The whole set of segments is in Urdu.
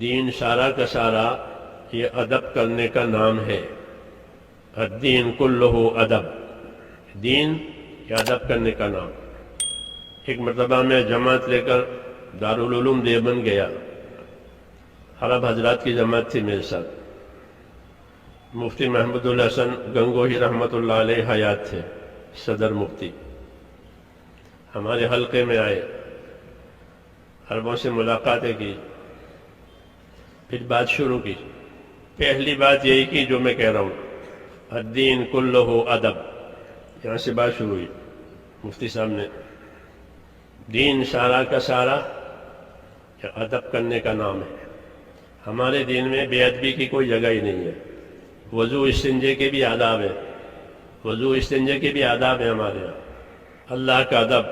دین سارا کا سارا یہ ادب کرنے کا نام ہے۔ الدین کلہ ادب، دین یہ ادب کرنے کا نام۔ ایک مرتبہ میں جماعت لے کر دارالعلوم دیوبند گیا، عرب حضرات کی جماعت تھی میرے ساتھ۔ مفتی محمود الحسن گنگوہی رحمۃ اللہ علیہ حیات تھے، صدر مفتی، ہمارے حلقے میں آئے، عربوں سے ملاقاتیں کی، پھر بات شروع کی۔ پہلی بات یہی کی جو میں کہہ رہا ہوں، الدین کلہ ادب، یہاں سے بات شروع ہوئی مفتی صاحب نے۔ دین سارا کا سارا ادب کرنے کا نام ہے۔ ہمارے دین میں بے ادبی کی کوئی جگہ ہی نہیں ہے۔ وضو استنجے کے بھی آداب ہیں، وضو استنجے کے بھی آداب ہیں ہمارے یہاں۔ اللہ کا ادب،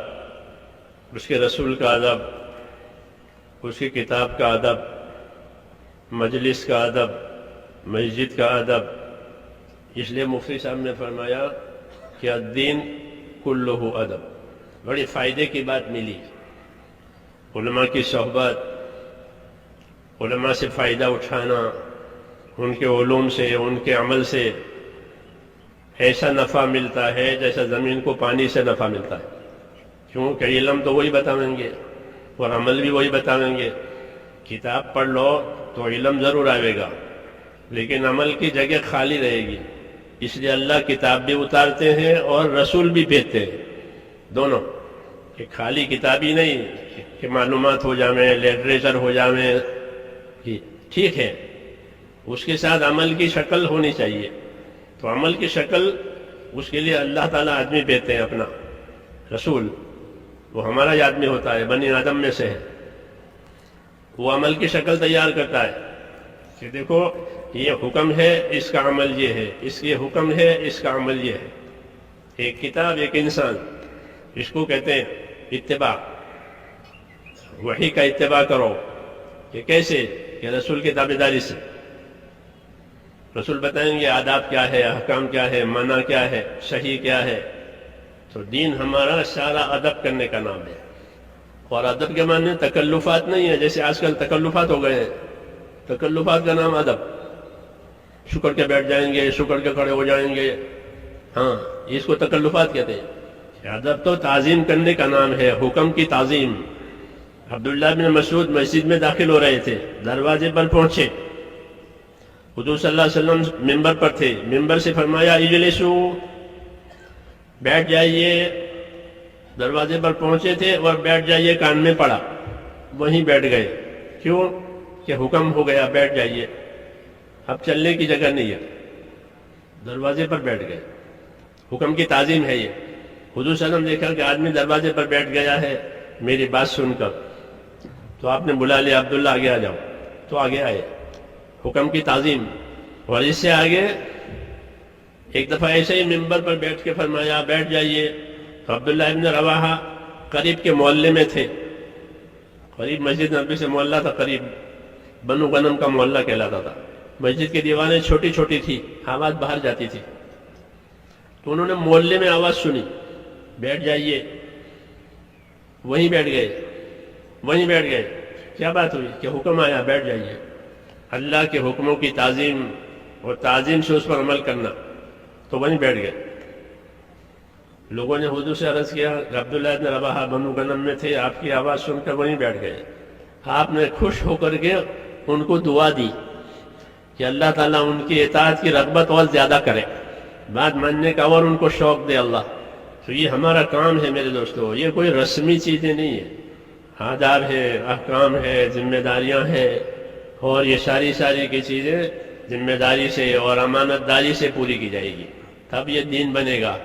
اس کے رسول کا ادب، اس کی کتاب کا ادب، مجلس کا ادب، مسجد کا ادب۔ اس لیے مفتی صاحب نے فرمایا کہ الدین کلہ ادب۔ بڑی فائدے کی بات ملی، علماء کی صحبت، علماء سے فائدہ اٹھانا، ان کے علوم سے، ان کے عمل سے ایسا نفع ملتا ہے جیسا زمین کو پانی سے نفع ملتا ہے۔ کیونکہ علم تو وہی بتائیں گے اور عمل بھی وہی بتائیں گے۔ کتاب پڑھ لو تو علم ضرور آئے گا، لیکن عمل کی جگہ خالی رہے گی۔ اس لیے اللہ کتاب بھی اتارتے ہیں اور رسول بھی بھیجتے ہیں، دونوں۔ کہ خالی کتاب ہی نہیں کہ معلومات ہو جائیں، لٹریچر ہو جائیں، ٹھیک ہے، اس کے ساتھ عمل کی شکل ہونی چاہیے۔ تو عمل کی شکل، اس کے لیے اللہ تعالیٰ آدمی بھیجتے ہیں اپنا رسول، وہ ہمارا ہی آدمی ہوتا ہے، بنی آدم میں سے ہے۔ وہ عمل کی شکل تیار کرتا ہے کہ دیکھو یہ حکم ہے، اس کا عمل یہ ہے، اس کے حکم ہے، اس کا عمل یہ ہے۔ ایک کتاب، ایک انسان، اس کو کہتے ہیں اتباع۔ وحی کا اتباع کرو، کہ کیسے؟ کہ رسول کی تابعداری سے۔ رسول بتائیں گے آداب کیا ہے، احکام کیا ہے، منع کیا ہے، صحیح کیا ہے۔ تو دین ہمارا سارا ادب کرنے کا نام ہے۔ اور ادب کے معنی تکلفات نہیں ہے، جیسے آج کل تکلفات ہو گئے ہیں۔ تکلفات کا نام ادب، شکر کے بیٹھ جائیں گے، شکر کے کھڑے ہو جائیں گے، ہاں، اس کو تکلفات کہتے ہیں۔ ادب تو تعظیم کرنے کا نام ہے، حکم کی تعظیم۔ عبداللہ بن مسعود مسجد میں داخل ہو رہے تھے، دروازے پر پہنچے، حضور صلی اللہ علیہ وسلم ممبر پر تھے، ممبر سے فرمایا اجلسو، بیٹھ جائیے۔ دروازے پر پہنچے تھے اور بیٹھ جائیے کان میں پڑا، وہیں بیٹھ گئے۔ کیوں؟ کہ حکم ہو گیا بیٹھ جائیے، اب چلنے کی جگہ نہیں ہے، دروازے پر بیٹھ گئے۔ حکم کی تعظیم ہے یہ۔ حضور صلی اللہ علیہ وسلم دیکھا کہ آدمی دروازے پر بیٹھ گیا ہے میری بات سن کر، تو آپ نے بلا لیا، عبداللہ آگے آ جاؤ، تو آگے آئے۔ حکم کی تعظیم۔ اور اس سے آگے ایک دفعہ ایسے ہی ممبر پر بیٹھ کے فرمایا بیٹھ جائیے، تو عبداللہ ابن رواحہ قریب کے محلے میں تھے، قریب مسجد نبی سے محلہ تھا، قریب بنو غنم کا محلہ کہلاتا تھا۔ مسجد کی دیواریں چھوٹی چھوٹی تھی، آواز باہر جاتی تھی، تو انہوں نے محلے میں آواز سنی بیٹھ جائیے، وہیں بیٹھ گئے، وہیں بیٹھ گئے۔ کیا بات ہوئی؟ کہ حکم آیا بیٹھ جائیے۔ اللہ کے حکموں کی تعظیم اور تعظیم سے اس پر عمل کرنا، تو وہیں بیٹھ گئے۔ لوگوں نے حضور سے عرض کیا کہ عبداللہ بن رواحہ بنو غنم میں تھے، آپ کی آواز سن کر وہیں بیٹھ گئے۔ آپ نے خوش ہو کر کے ان کو دعا دی کہ اللہ تعالیٰ ان کی اطاعت کی رغبت اور زیادہ کرے، بات ماننے کا اور ان کو شوق دے اللہ۔ تو یہ ہمارا کام ہے میرے دوستو، یہ کوئی رسمی چیزیں نہیں ہیں، آداب ہے، احکام ہے، ذمہ داریاں ہیں، اور یہ ساری کی چیزیں ذمہ داری سے اور امانت داری سے پوری کی جائے گی، تب یہ دین بنے گا۔